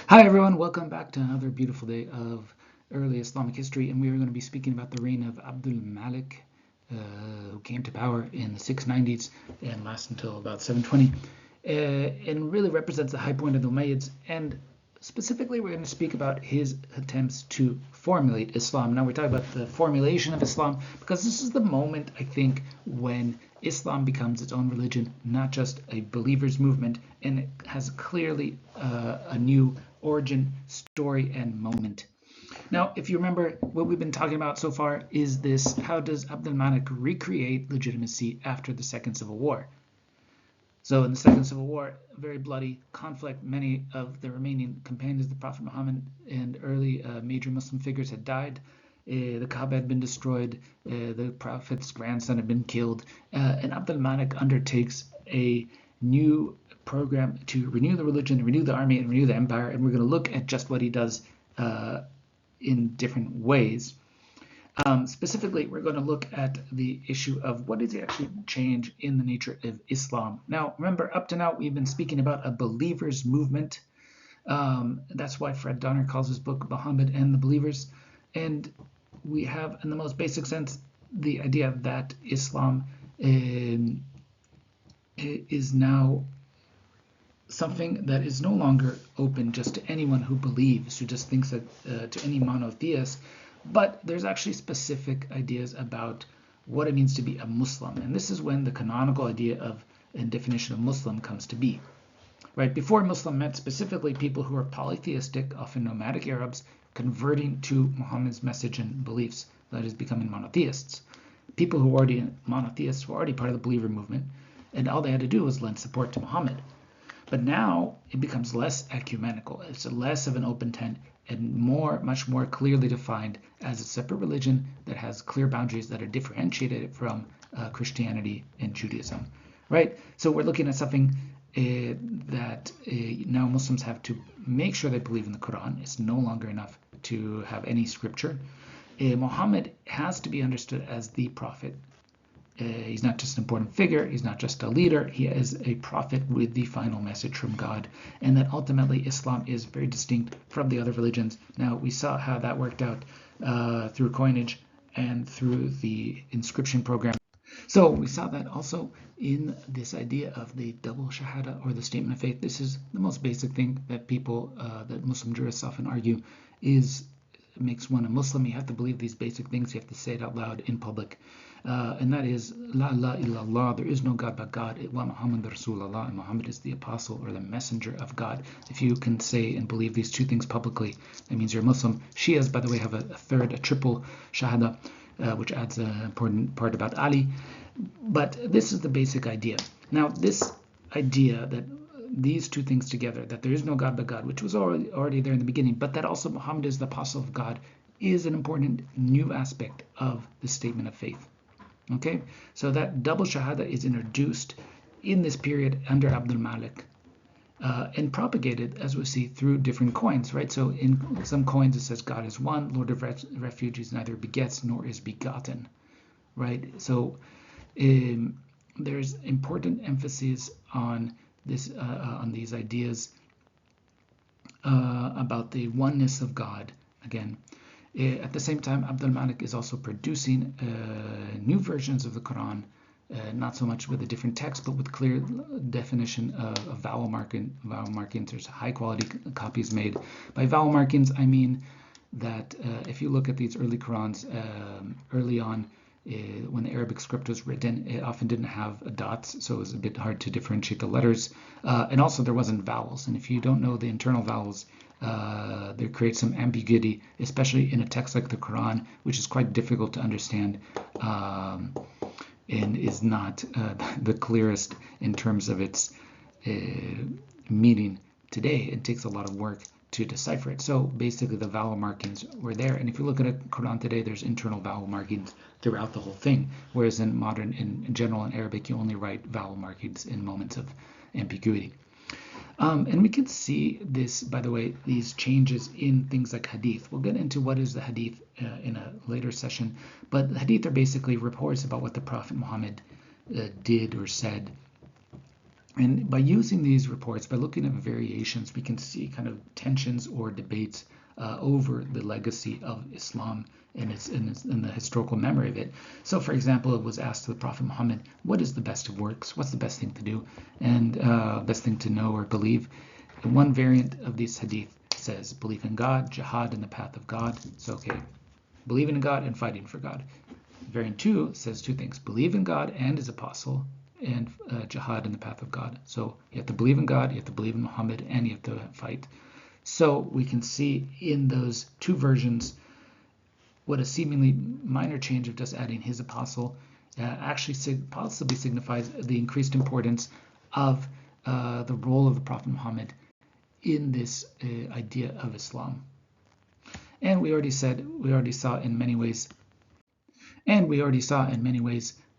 Hi everyone, welcome back to another beautiful day of early Islamic history, and we are going to be speaking about the reign of Abd al-Malik, who came to power in the 690s and lasted until about 720, and really represents the high point of the Umayyads. And specifically, we're going to speak about his attempts to formulate Islam. Now we're talking about the formulation of Islam because this is the moment, I think, when Islam becomes its own religion, not just a believers' movement, and it has clearly a new origin, story, and moment. Now, if you remember, what we've been talking about so far is this: how does Abd al-Malik recreate legitimacy after the Second Civil War? So in the Second Civil War, a very bloody conflict. Many of the remaining companions of the Prophet Muhammad and early major Muslim figures had died. The Kaaba had been destroyed. The Prophet's grandson had been killed. And Abd al-Malik undertakes a new program to renew the religion, renew the army, and renew the empire. And we're going to look at just what he does in different ways. Specifically, we're going to look at the issue of what does he actually change in the nature of Islam. Now, remember, up to now, we've been speaking about a believers movement. That's why Fred Donner calls his book Muhammad and the Believers. And we have, in the most basic sense, the idea that Islam is now something that is no longer open just to anyone who believes, who just thinks that to any monotheist. But there's actually specific ideas about what it means to be a Muslim. And this is when the canonical idea of and definition of Muslim comes to be. Right? Before, Muslim meant specifically people who are polytheistic, often nomadic Arabs, converting to Muhammad's message and beliefs, that is, becoming monotheists. People who were already monotheists were already part of the believer movement, and all they had to do was lend support to Muhammad. But now it becomes less ecumenical. It's less of an open tent and much more clearly defined as a separate religion that has clear boundaries that are differentiated from Christianity and Judaism, right? So we're looking at something that now Muslims have to make sure they believe in the Quran. It's no longer enough to have any scripture. Muhammad has to be understood as the prophet. He's not just an important figure, he's not just a leader, he is a prophet with the final message from God, and that ultimately Islam is very distinct from the other religions. Now, we saw how that worked out through coinage and through the inscription program. So we saw that also in this idea of the double shahada, or the statement of faith. This is the most basic thing that people, that Muslim jurists often argue, makes one a Muslim. You have to believe these basic things. You have to say it out loud in public. And that is, La ilaha illallah, there is no God but God, wa Muhammad Rasulullah, and Muhammad is the apostle or the messenger of God. If you can say and believe these two things publicly, that means you're a Muslim. Shias, by the way, have a triple shahada, which adds an important part about Ali. But this is the basic idea. Now, this idea that these two things together, that there is no God but God, which was already there in the beginning, but that also Muhammad is the apostle of God, is an important new aspect of the statement of faith. Okay, so that double shahada is introduced in this period under Abd al-Malik and propagated, as we see, through different coins, right? So in some coins it says God is one, Lord of refuge is neither begets nor is begotten, right? So there's important emphasis on this, on these ideas about the oneness of God. Again, at the same time, Abd al-Malik is also producing new versions of the Quran, not so much with a different text, but with clear definition of vowel markings. There's high quality copies made. By vowel markings, I mean that if you look at these early Qurans, early on, when the Arabic script was written, it often didn't have dots, so it was a bit hard to differentiate the letters. And also there wasn't vowels. And if you don't know the internal vowels, there creates some ambiguity, especially in a text like the Quran, which is quite difficult to understand and is not the clearest in terms of its meaning today. It takes a lot of work to decipher it. So basically the vowel markings were there, and if you look at a Quran today, there's internal vowel markings throughout the whole thing, whereas in modern, in general, in Arabic, you only write vowel markings in moments of ambiguity. And we can see this, by the way, these changes in things like hadith. We'll get into what is the hadith in a later session, but the hadith are basically reports about what the Prophet Muhammad did or said And by using these reports, by looking at variations, we can see kind of tensions or debates over the legacy of Islam and the historical memory of it. So, for example, it was asked to the Prophet Muhammad, what is the best of works? What's the best thing to do and best thing to know or believe? And one variant of this hadith says, belief in God, jihad in the path of God. So, okay, believing in God and fighting for God. Variant 2 says two things, believe in God and his apostle, and jihad in the path of God. So you have to believe in God, you have to believe in Muhammad, and you have to fight. So we can see in those two versions what a seemingly minor change of just adding his apostle actually possibly signifies the increased importance of the role of the Prophet Muhammad in this idea of Islam. And we already saw in many ways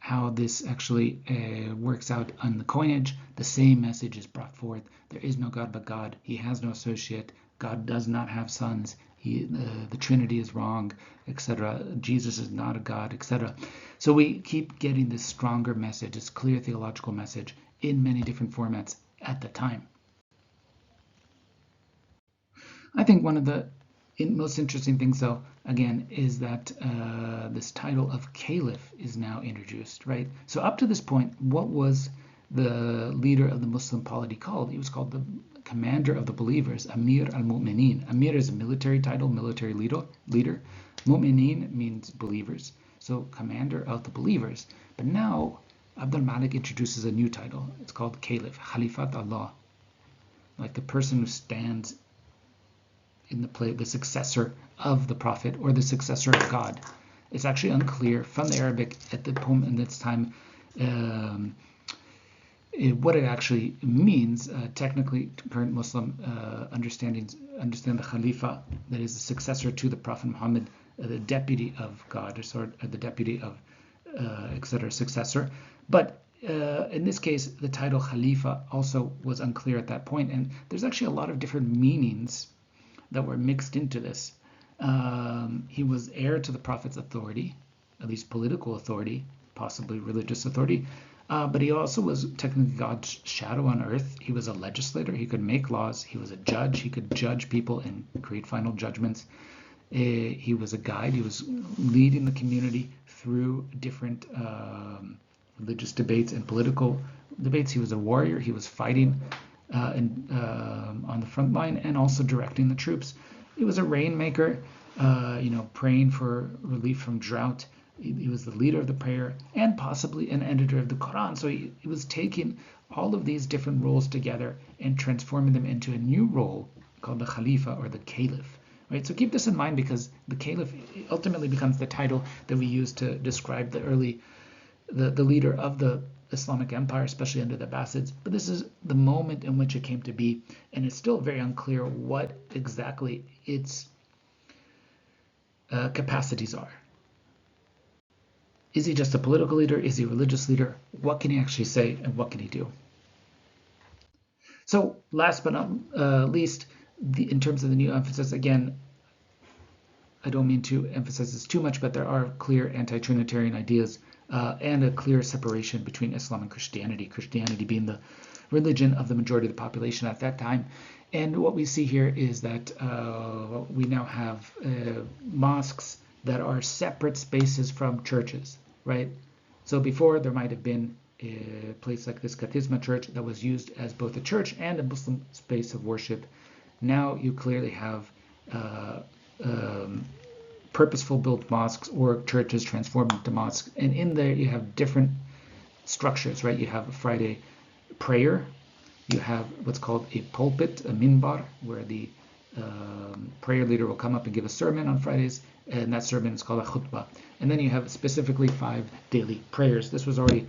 how this actually works out on the coinage. The same message is brought forth. There is no God but God. He has no associate. God does not have sons. The Trinity is wrong, etc. Jesus is not a God, etc. So we keep getting this stronger message, this clear theological message in many different formats at the time. I think one of the most interesting things, though, again, is that this title of Caliph is now introduced, right? So up to this point, what was the leader of the Muslim polity called? He was called the commander of the believers, Amir al-Mu'mineen. Amir is a military title, military leader. Mu'mineen means believers. So commander of the believers. But now Abd al-Malik introduces a new title. It's called Caliph, Khalifat Allah, like the person who stands in the successor of the Prophet or the successor of God. It's actually unclear from the Arabic at the poem in this time what it actually means. Technically, current Muslim understand the Khalifa, that is the successor to the Prophet Muhammad, the deputy of God, or the deputy of etc., successor. But in this case, the title Khalifa also was unclear at that point, and there's actually a lot of different meanings that were mixed into this. He was heir to the Prophet's authority, at least political authority, possibly religious authority, but he also was technically God's shadow on earth. He was a legislator. He could make laws. He was a judge. He could judge people and create final judgments. He was a guide. He was leading the community through different religious debates and political debates. He was a warrior. He was fighting on the front line and also directing the troops. He was a rainmaker, praying for relief from drought. He was the leader of the prayer and possibly an editor of the Quran. So he was taking all of these different roles together and transforming them into a new role called the Khalifa or the Caliph. Right? So keep this in mind, because the Caliph ultimately becomes the title that we use to describe the leader of the Islamic Empire, especially under the Abbasids. But this is the moment in which it came to be, and it's still very unclear what exactly its capacities are. Is he just a political leader? Is he a religious leader? What can he actually say, and what can he do? So last but not least, in terms of the new emphasis, again, I don't mean to emphasize this too much, but there are clear anti-Trinitarian ideas and a clear separation between Islam and Christianity, Christianity being the religion of the majority of the population at that time. And what we see here is that we now have mosques that are separate spaces from churches, right? So before, there might have been a place like this Qatisma church that was used as both a church and a Muslim space of worship. Now you clearly have purposeful built mosques or churches transformed into mosques, and in there you have different structures, right? You have a Friday prayer, you have what's called a pulpit, a minbar, where the prayer leader will come up and give a sermon on Fridays, and that sermon is called a khutbah. And then you have specifically 5 daily prayers. This was already,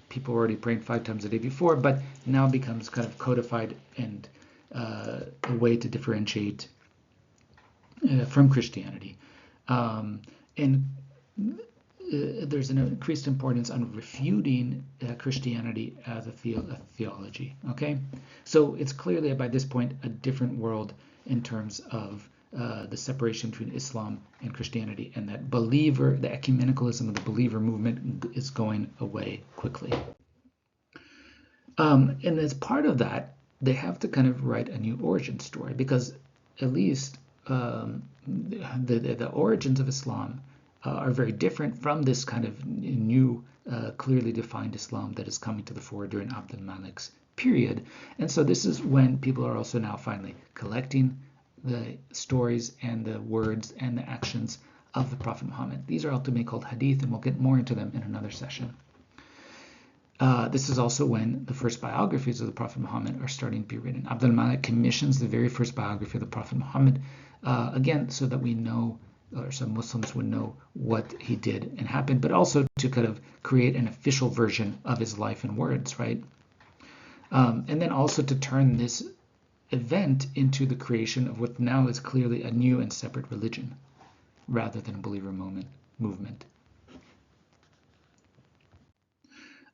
people were already praying 5 times a day before, but now becomes kind of codified and a way to differentiate from Christianity. And there's an increased importance on refuting Christianity as a theology. Okay, so it's clearly by this point a different world in terms of the separation between Islam and Christianity, and that the ecumenicalism of the believer movement is going away quickly. And as part of that, they have to kind of write a new origin story because at least the origins of Islam are very different from this kind of new, clearly defined Islam that is coming to the fore during Abd al-Malik's period. And so this is when people are also now finally collecting the stories and the words and the actions of the Prophet Muhammad. These are ultimately called hadith, and we'll get more into them in another session. This is also when the first biographies of the Prophet Muhammad are starting to be written. Abd al-Malik commissions the very first biography of the Prophet Muhammad, again, so that we know, or some Muslims would know what he did and happened, but also to kind of create an official version of his life and words, right? And then also to turn this event into the creation of what now is clearly a new and separate religion, rather than a believer movement.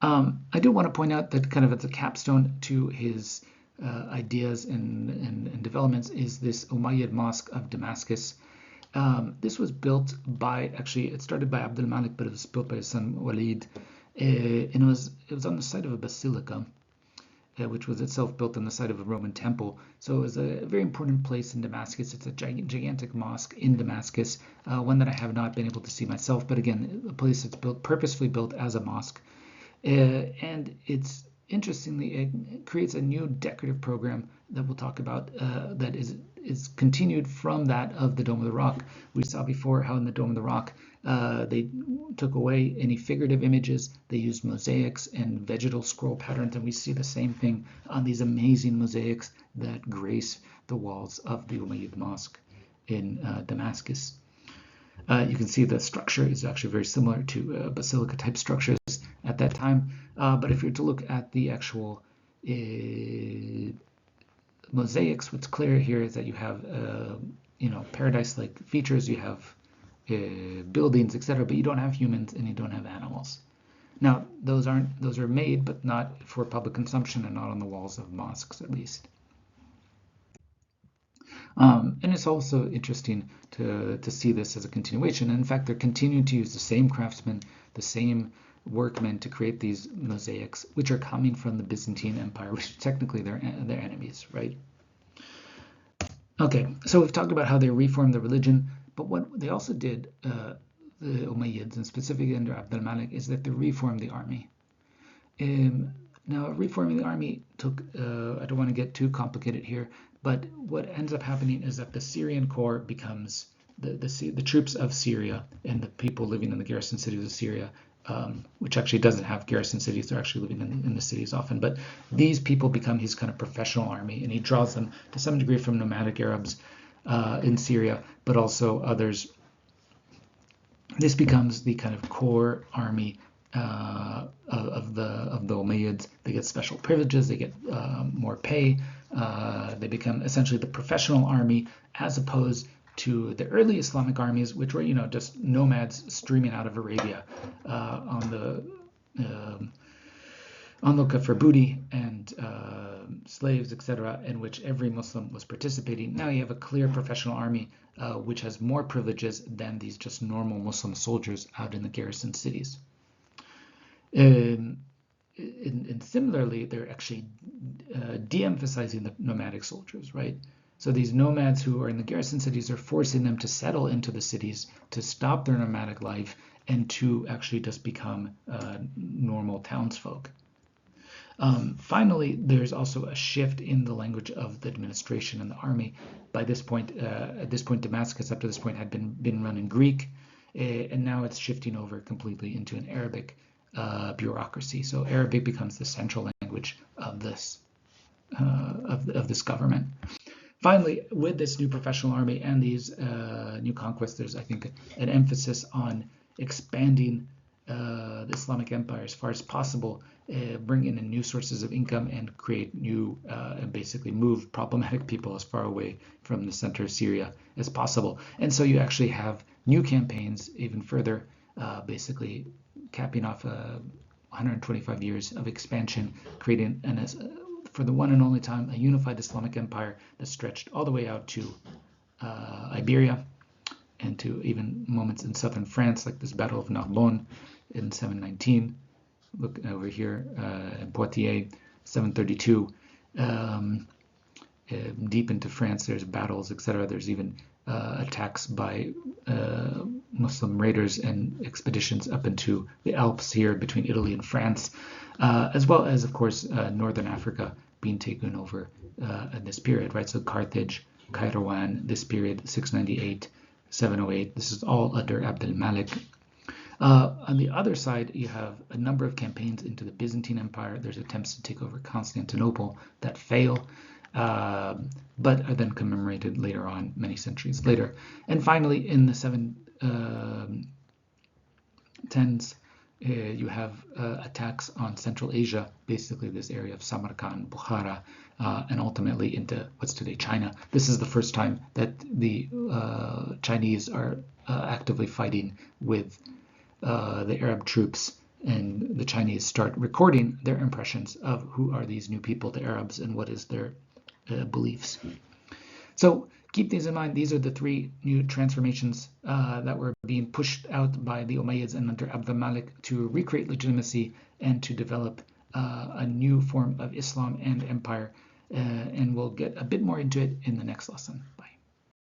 I do want to point out that kind of as a capstone to his ideas and developments is this Umayyad Mosque of Damascus. This was built by, actually, it started by Abd al-Malik, but it was built by his son Walid. And it was on the site of a basilica, which was itself built on the site of a Roman temple. So it was a very important place in Damascus. It's a gigantic mosque in Damascus, one that I have not been able to see myself, but again, a place that's purposefully built as a mosque. And it's interestingly, it creates a new decorative program that we'll talk about that is continued from that of the Dome of the Rock. We saw before how in the Dome of the Rock they took away any figurative images. They used mosaics and vegetal scroll patterns, and we see the same thing on these amazing mosaics that grace the walls of the Umayyad Mosque in Damascus. You can see the structure is actually very similar to basilica type structures at that time. But if you're to look at the actual mosaics, what's clear here is that you have paradise-like features, you have buildings, etc., but you don't have humans and you don't have animals. Now, those are made, but not for public consumption and not on the walls of mosques, at least. And it's also interesting to see this as a continuation. And in fact, they're continuing to use the same craftsmen, the same workmen to create these mosaics, which are coming from the Byzantine Empire, which technically they're enemies, right? Okay, so we've talked about how they reformed the religion, but what they also did, the Umayyads, and specifically under Abd al-Malik, is that they reformed the army. Now, reforming the army took, I don't want to get too complicated here, but what ends up happening is that the Syrian core becomes the troops of Syria and the people living in the garrison cities of Syria, which actually doesn't have garrison cities. They're actually living in the cities often. But these people become his kind of professional army, and he draws them to some degree from nomadic Arabs in Syria, but also others. This becomes the kind of core army of the Umayyads. They get special privileges, they get more pay, they become essentially the professional army, as opposed to the early Islamic armies, which were just nomads streaming out of Arabia on the lookout for booty and slaves, etc., in which every Muslim was participating. Now you have a clear professional army which has more privileges than these just normal Muslim soldiers out in the garrison cities. And similarly, they're actually de-emphasizing the nomadic soldiers, right? So these nomads who are in the garrison cities are forcing them to settle into the cities, to stop their nomadic life, and to actually just become normal townsfolk. Finally, there's also a shift in the language of the administration and the army. By this point, Damascus up to this point had been run in Greek, and now it's shifting over completely into an Arabic bureaucracy. So Arabic becomes the central language of this government. Finally, with this new professional army and these new conquests, there's, I think, an emphasis on expanding the Islamic Empire as far as possible, bring in new sources of income, and create new, and basically move problematic people as far away from the center of Syria as possible. And so you actually have new campaigns even further, basically capping off 125 years of expansion, creating for the one and only time a unified Islamic empire that stretched all the way out to Iberia, and to even moments in southern France, like this Battle of Narbonne in 719. Look over here in Poitiers, 732. Deep into France, there's battles, etc. There's even attacks by Muslim raiders and expeditions up into the Alps here between Italy and France, as well as, of course, northern Africa being taken over in this period, right? So Carthage, Kairouan, this period, 698, 708. This is all under Abd al-Malik. On the other side, you have a number of campaigns into the Byzantine Empire. There's attempts to take over Constantinople that fail, but are then commemorated later on, many centuries later. And finally, in the 710s, you have attacks on Central Asia, basically this area of Samarkand, Bukhara, and ultimately into what's today China. This is the first time that the Chinese are actively fighting with the Arab troops, and the Chinese start recording their impressions of who are these new people, the Arabs, and what is their beliefs. So keep these in mind. These are the three new transformations that were being pushed out by the Umayyads and under Abd al-Malik to recreate legitimacy and to develop a new form of Islam and empire. And we'll get a bit more into it in the next lesson.